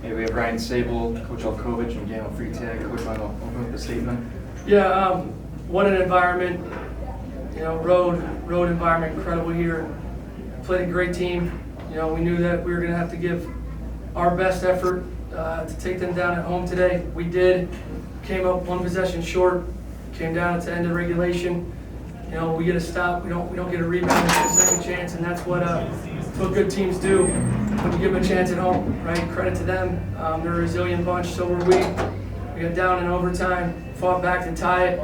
Hey, we have Ryan Sable, Coach Elkovich, and Daniel Freitag. Coach, want to open up the statement? Yeah, what an environment. You know, road environment, incredible year. Played a great team. You know, we knew that we were going to have to give our best effort to take them down at home today. We did. Came up one possession short. Came down at the end of regulation. You know, we get a stop. We don't get a rebound, we get a second chance, and that's what good teams do when you give them a chance at home, right? Credit to them. They're a resilient bunch. So were we. We got down in overtime, fought back to tie it,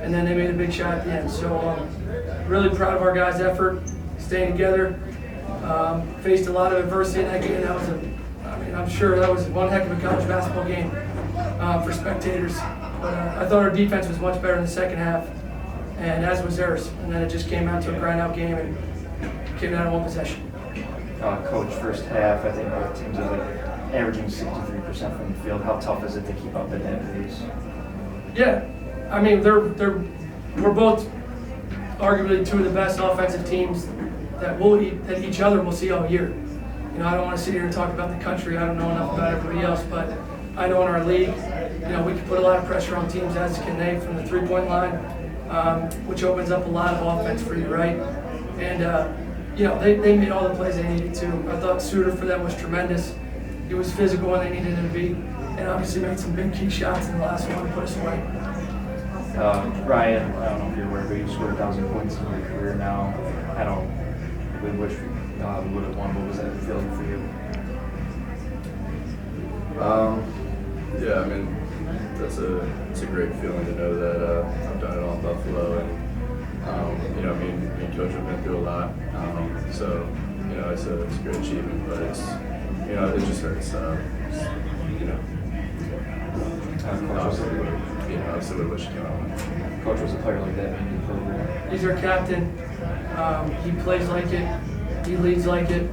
and then they made a big shot at the end. So really proud of our guys' effort, staying together. Faced a lot of adversity in that game. I'm sure that was one heck of a college basketball game for spectators. But I thought our defense was much better in the second half, and as was theirs. And then it just came out to a grind-out game and came down to one possession. Coach, first half, I think both teams are averaging 63% from the field. How tough is it to keep up at that pace? Yeah, I mean we're both arguably two of the best offensive teams that each other will see all year. You know, I don't want to sit here and talk about the country. I don't know enough about everybody else, but I know in our league, you know, we can put a lot of pressure on teams, as can they, from the three-point line, which opens up a lot of offense for you, right? And you know, they made all the plays they needed to. I thought Suter for them was tremendous. He was physical when they needed him to be, and obviously made some big key shots in the last one to put us away. Ryan, I don't know if you're aware, but you scored 1,000 points in your career now. I don't really wish we would have won. What was that feeling for you? Yeah, I mean, it's a great feeling to know that I've done it all in Buffalo, and you know, me and Coach have been through a lot. So you know, it's a great achievement, but it's, you know, it just hurts. You know, obviously we wish it came out. Coach was a player like that in the program. He's our captain. He plays like it. He leads like it.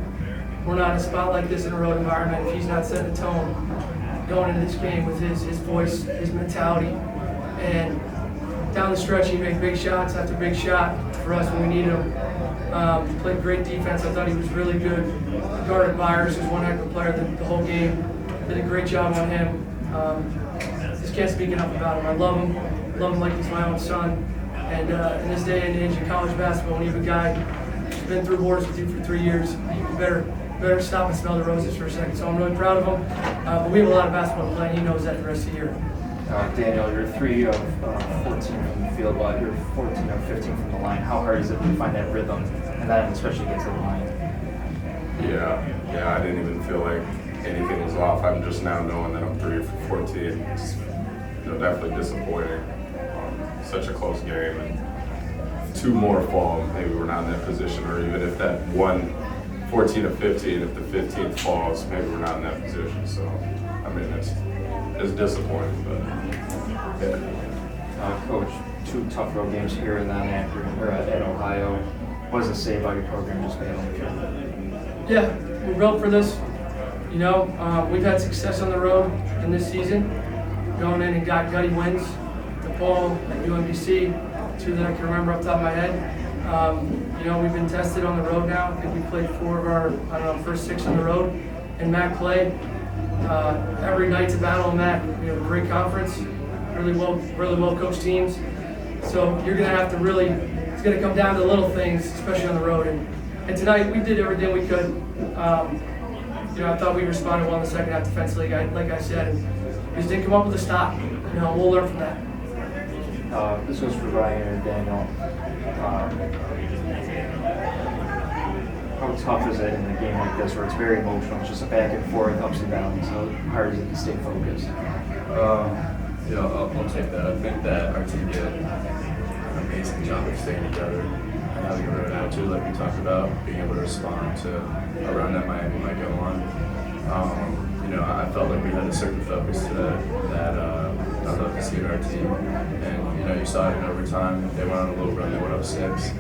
We're not in a spot like this in a road environment if he's not setting a tone going into this game with his voice, his mentality. And down the stretch, he made big shots after big shot for us when we needed him. He played great defense. I thought he was really good. Guarded Myers, who's one heck of a player the whole game. Did a great job on him. Just can't speak enough about him. I love him like he's my own son. And in this day and age in college basketball, when you have a guy who's been through wars with you for 3 years, you better stop and smell the roses for a second. So I'm really proud of him. But we have a lot of basketball to play, and he knows that the rest of the year. Daniel, you're 3 of 14 from the field, but you're 14 of 15 from the line. How hard is it to find that rhythm, and then especially against the line? Yeah, I didn't even feel like anything was off. I'm just now knowing that I'm 3 for 14. It's, you know, definitely disappointing. Such a close game, and 2 more fall, maybe we're not in that position, or even if that one 14 of 15, if the 15th falls, maybe we're not in that position. So, I mean, it's disappointing, but yeah. Coach, 2 tough road games here and then at Ohio. What does it say about your program just being on the field? Yeah, we're built for this. You know, we've had success on the road in this season, going in and got gutty wins. DePaul at UMBC, 2 that I can remember off the top of my head. You know, we've been tested on the road now. I think we played 4 of our, first 6 on the road in MAC play. Every night's a battle in MAC. We have a great conference, really well coached teams. So you're going to have to really, it's going to come down to little things, especially on the road. And tonight we did everything we could. You know, I thought we responded well in the second half defensively, like I said. And we just didn't come up with a stop. You know, we'll learn from that. This goes for Ryan and Daniel. How tough is it in a game like this where it's very emotional? It's just a back and forth, ups and downs. How hard is it to stay focused? You know, I'll take that. I think that our team did an amazing job of staying together and having a road attitude, like we talked about, being able to respond to a run that Miami might go on. You know, I felt like we had a certain focus to that I'd love to see in our team. And, you know, you saw it in overtime. They went on a little run, they went up 6.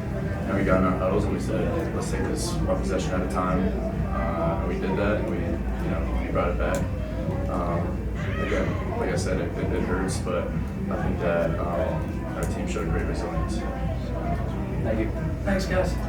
And we got in our huddles and we said, let's take this one possession at a time. And we did that, and we brought it back. Again, like I said, it hurts, but I think that our team showed great resilience. Thank you. Thanks, guys.